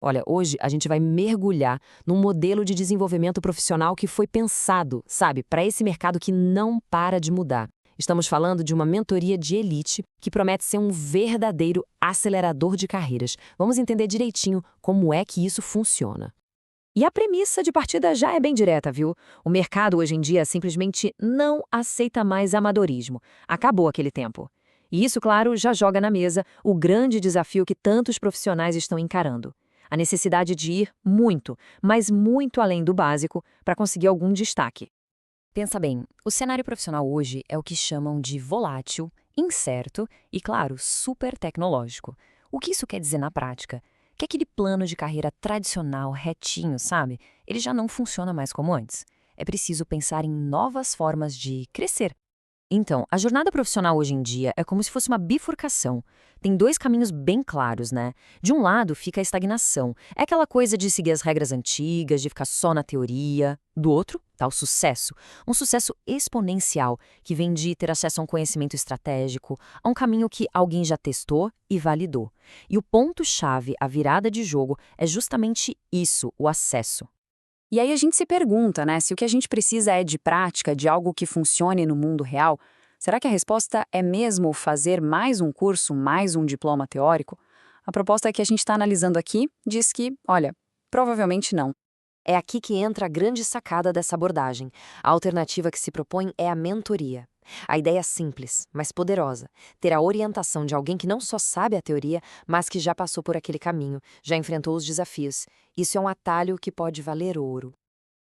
Olha, hoje a gente vai mergulhar num modelo de desenvolvimento profissional que foi pensado, sabe, para esse mercado que não para de mudar. Estamos falando de uma mentoria de elite que promete ser um verdadeiro acelerador de carreiras. Vamos entender direitinho como é que isso funciona. E a premissa de partida já é bem direta, viu? O mercado hoje em dia simplesmente não aceita mais amadorismo. Acabou aquele tempo. E isso, claro, já joga na mesa o grande desafio que tantos profissionais estão encarando. A necessidade de ir muito, mas muito além do básico para conseguir algum destaque. Pensa bem, o cenário profissional hoje é o que chamam de volátil, incerto e, claro, super tecnológico. O que isso quer dizer na prática? Que aquele plano de carreira tradicional, retinho, sabe? Ele já não funciona mais como antes. É preciso pensar em novas formas de crescer. Então, a jornada profissional hoje em dia é como se fosse uma bifurcação. Tem dois caminhos bem claros, né? De um lado fica a estagnação. É aquela coisa de seguir as regras antigas, de ficar só na teoria. Do outro, tá o sucesso. Um sucesso exponencial, que vem de ter acesso a um conhecimento estratégico, a um caminho que alguém já testou e validou. E o ponto-chave, a virada de jogo, é justamente isso, o acesso. E aí a gente se pergunta, né, se o que a gente precisa é de prática, de algo que funcione no mundo real, será que a resposta é mesmo fazer mais um curso, mais um diploma teórico? A proposta que a gente está analisando aqui diz que, olha, provavelmente não. É aqui que entra a grande sacada dessa abordagem. A alternativa que se propõe é a mentoria. A ideia é simples, mas poderosa. Ter a orientação de alguém que não só sabe a teoria, mas que já passou por aquele caminho, já enfrentou os desafios. Isso é um atalho que pode valer ouro.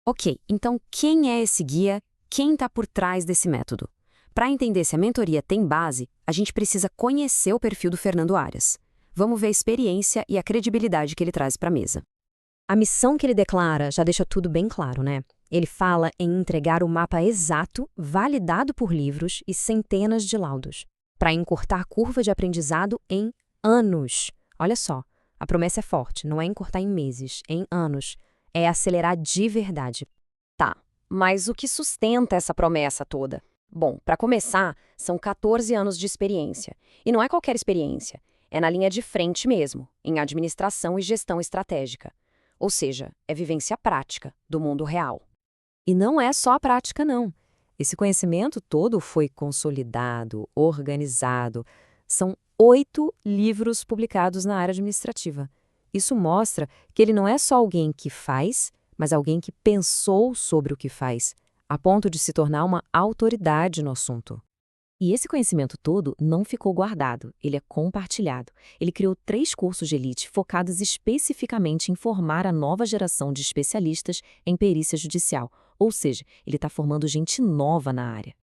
Ok, então quem é esse guia? Quem está por trás desse método? Para entender se a mentoria tem base, a gente precisa conhecer o perfil do Fernando Arias. Vamos ver a experiência e a credibilidade que ele traz para a mesa. A missão que ele declara já deixa tudo bem claro, né? Ele fala em entregar o mapa exato, validado por livros e centenas de laudos, para encurtar a curva de aprendizado em anos. Olha só, a promessa é forte, não é encurtar em meses, é em anos. É acelerar de verdade. Tá, mas o que sustenta essa promessa toda? Bom, para começar, são 14 anos de experiência. E não é qualquer experiência, é na linha de frente mesmo, em administração e gestão estratégica. Ou seja, é vivência prática do mundo real. E não é só a prática, não. Esse conhecimento todo foi consolidado, organizado. São 8 livros publicados na área administrativa. Isso mostra que ele não é só alguém que faz, mas alguém que pensou sobre o que faz, a ponto de se tornar uma autoridade no assunto. E esse conhecimento todo não ficou guardado, ele é compartilhado. Ele criou 3 cursos de elite focados especificamente em formar a nova geração de especialistas em perícia judicial, ou seja, ele está formando gente nova na área.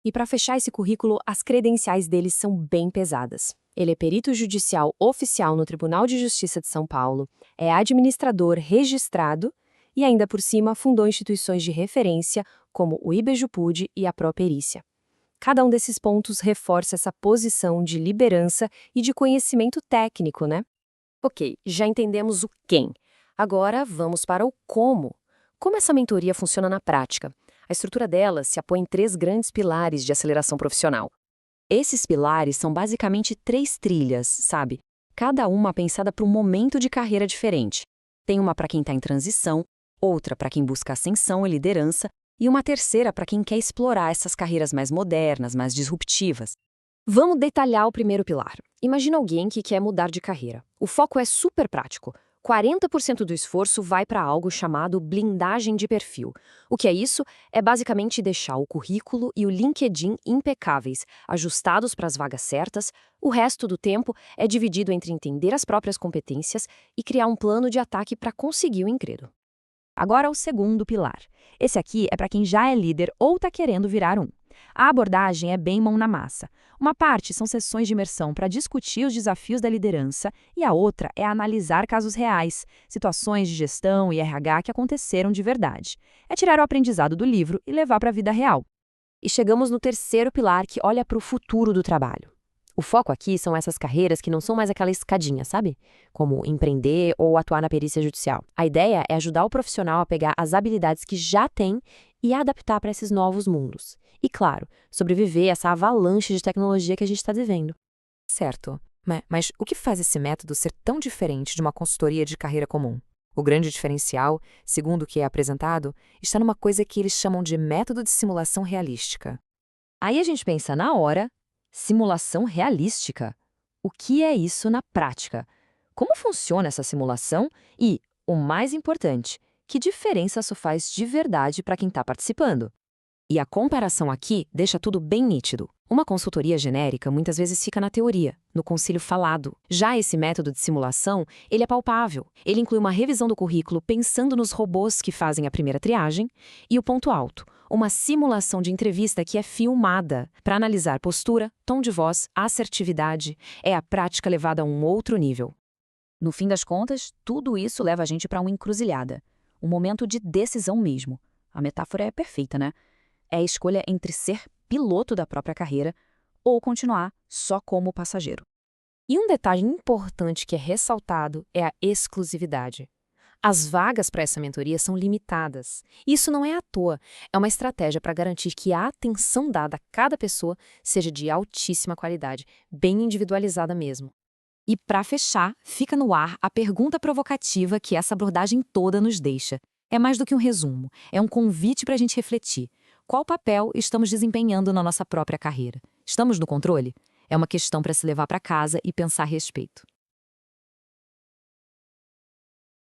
E para fechar esse currículo, as credenciais dele são bem pesadas. Ele é perito judicial oficial no Tribunal de Justiça de São Paulo, é administrador registrado e ainda por cima fundou instituições de referência como o IBJUPUD e a Properícia. Cada um desses pontos reforça essa posição de liderança e de conhecimento técnico, né? Ok, já entendemos o quem. Agora vamos para o como. Como essa mentoria funciona na prática? A estrutura dela se apoia em 3 grandes pilares de aceleração profissional. Esses pilares são basicamente 3 trilhas, sabe? Cada uma pensada para um momento de carreira diferente. Tem uma para quem está em transição, outra para quem busca ascensão e liderança, e uma terceira para quem quer explorar essas carreiras mais modernas, mais disruptivas. Vamos detalhar o primeiro pilar. Imagina alguém que quer mudar de carreira. O foco é super prático. 40% do esforço vai para algo chamado blindagem de perfil. O que é isso? É basicamente deixar o currículo e o LinkedIn impecáveis, ajustados para as vagas certas. O resto do tempo é dividido entre entender as próprias competências e criar um plano de ataque para conseguir o emprego. Agora o segundo pilar. Esse aqui é para quem já é líder ou está querendo virar um. A abordagem é bem mão na massa. Uma parte são sessões de imersão para discutir os desafios da liderança e a outra é analisar casos reais, situações de gestão e RH que aconteceram de verdade. É tirar o aprendizado do livro e levar para a vida real. E chegamos no terceiro pilar que olha para o futuro do trabalho. O foco aqui são essas carreiras que não são mais aquela escadinha, sabe? Como empreender ou atuar na perícia judicial. A ideia é ajudar o profissional a pegar as habilidades que já tem e adaptar para esses novos mundos. E, claro, sobreviver a essa avalanche de tecnologia que a gente está vivendo. Certo, Mas o que faz esse método ser tão diferente de uma consultoria de carreira comum? O grande diferencial, segundo o que é apresentado, está numa coisa que eles chamam de método de simulação realística. Aí a gente pensa na hora, simulação realística. O que é isso na prática? Como funciona essa simulação? E, o mais importante, que diferença isso faz de verdade para quem está participando? E a comparação aqui deixa tudo bem nítido. Uma consultoria genérica muitas vezes fica na teoria, no concílio falado. Já esse método de simulação, ele é palpável. Ele inclui uma revisão do currículo pensando nos robôs que fazem a primeira triagem e o ponto alto, uma simulação de entrevista que é filmada para analisar postura, tom de voz, assertividade. É a prática levada a um outro nível. No fim das contas, tudo isso leva a gente para uma encruzilhada, um momento de decisão mesmo. A metáfora é perfeita, né? É a escolha entre ser piloto da própria carreira ou continuar só como passageiro. E um detalhe importante que é ressaltado é a exclusividade. As vagas para essa mentoria são limitadas. Isso não é à toa, é uma estratégia para garantir que a atenção dada a cada pessoa seja de altíssima qualidade, bem individualizada mesmo. E para fechar, fica no ar a pergunta provocativa que essa abordagem toda nos deixa. É mais do que um resumo, é um convite para a gente refletir. Qual papel estamos desempenhando na nossa própria carreira? Estamos no controle? É uma questão para se levar para casa e pensar a respeito.